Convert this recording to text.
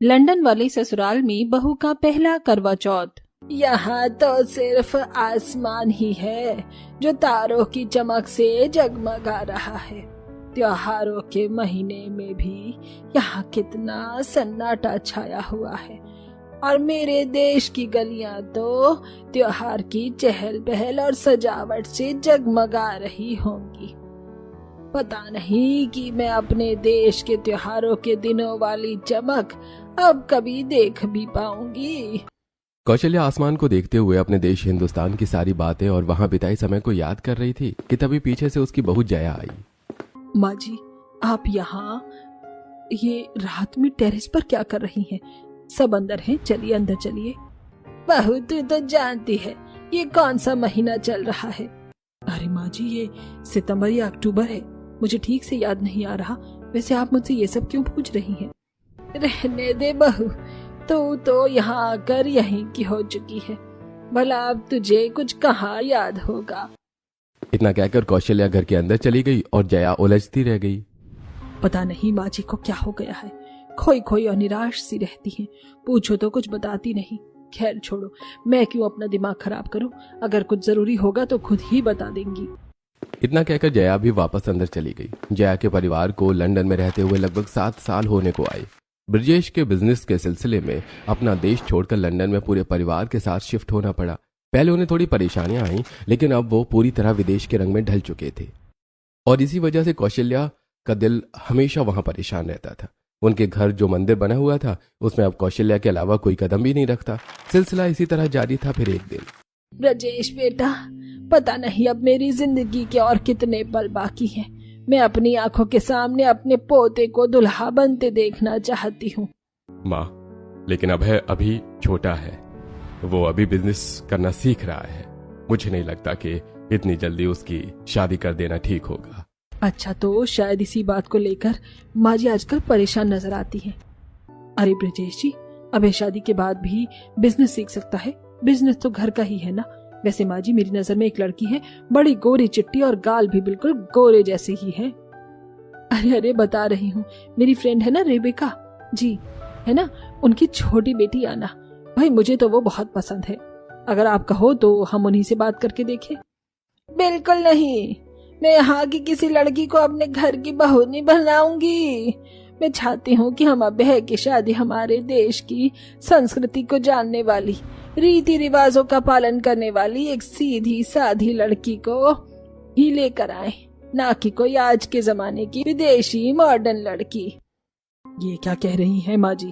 London वाले ससुराल में बहू का पहला करवा चौथ। यहाँ तो सिर्फ आसमान ही है जो तारों की चमक से जगमगा रहा है। त्योहारों के महीने में भी यहाँ कितना सन्नाटा छाया हुआ है और मेरे देश की गलियां तो त्योहार की चहल पहल और सजावट से जगमगा रही होंगी। पता नहीं कि मैं अपने देश के त्योहारों के दिनों वाली चमक अब कभी देख भी पाऊंगी। कौशल्या आसमान को देखते हुए अपने देश हिंदुस्तान की सारी बातें और वहां बिताए समय को याद कर रही थी कि तभी पीछे से उसकी बहू जया आई। माँ जी, आप यहाँ ये रात में टेरेस पर क्या कर रही हैं? सब अंदर हैं, चलिए अंदर चलिए। बहू तू तो जानती है ये कौन सा महीना चल रहा है। अरे माँ जी, ये सितंबर या अक्टूबर है, मुझे ठीक से याद नहीं आ रहा। वैसे आप मुझसे ये सब क्यों पूछ रही हैं? रहने दे बहू, तो यहाँ आकर यहीं की हो चुकी है, भला अब तुझे कुछ कहाँ याद होगा। इतना कहकर कौशल्या घर के अंदर चली गई और जया उलझती रह गई। पता नहीं माँ जी को क्या हो गया है, खोई खोई और निराश सी रहती हैं। पूछो तो कुछ बताती नहीं। खैर छोड़ो, मैं क्यों अपना दिमाग खराब करूं, अगर कुछ जरूरी होगा तो खुद ही बता देंगी। इतना कहकर जया भी वापस अंदर चली गई। जया के परिवार को लंदन में रहते हुए लगभग 7 साल होने को आए। ब्रजेश के बिजनेस के सिलसिले में अपना देश छोड़कर लंदन में पूरे परिवार के साथ शिफ्ट होना पड़ा। पहले उन्हें थोड़ी परेशानियां आई, लेकिन अब वो पूरी तरह विदेश के रंग में ढल चुके थे और इसी वजह से कौशल्या का दिल हमेशा वहां परेशान रहता था। उनके घर जो मंदिर बना हुआ था उसमें अब कौशल्या के अलावा कोई कदम भी नहीं रखता। सिलसिला इसी तरह जारी था। फिर एक दिन, ब्रजेश बेटा, पता नहीं अब मेरी जिंदगी के और कितने पल बाकी हैं। मैं अपनी आंखों के सामने अपने पोते को दुल्हा बनते देखना चाहती हूँ। माँ, लेकिन अभय अभी छोटा है, वो अभी बिजनेस करना सीख रहा है। मुझे नहीं लगता कि इतनी जल्दी उसकी शादी कर देना ठीक होगा। अच्छा, तो शायद इसी बात को लेकर माँ जी आजकल परेशान नजर आती हैं। अरे ब्रजेश जी, अभय शादी के बाद भी बिजनेस सीख सकता है। बिजनेस तो घर का ही है ना। वैसे माँ जी, मेरी नजर में एक लड़की है, बड़ी गोरी चिट्टी और गाल भी बिल्कुल गोरे जैसे ही है। अरे बता रही हूँ, मेरी फ्रेंड है ना रेबिका जी, है ना, उनकी छोटी बेटी आना। भाई मुझे तो वो बहुत पसंद है। अगर आप कहो तो हम उन्हीं से बात करके देखें। बिल्कुल नहीं, मैं यहाँ की किसी लड़की को अपने घर की बहू नहीं बनाऊंगी। मैं चाहती हूँ कि हम अभय की शादी हमारे देश की संस्कृति को जानने वाली, रीति रिवाजों का पालन करने वाली एक सीधी साधी लड़की को ही लेकर आए, ना कि कोई आज के जमाने की विदेशी मॉडर्न लड़की। ये क्या कह रही है माँ जी?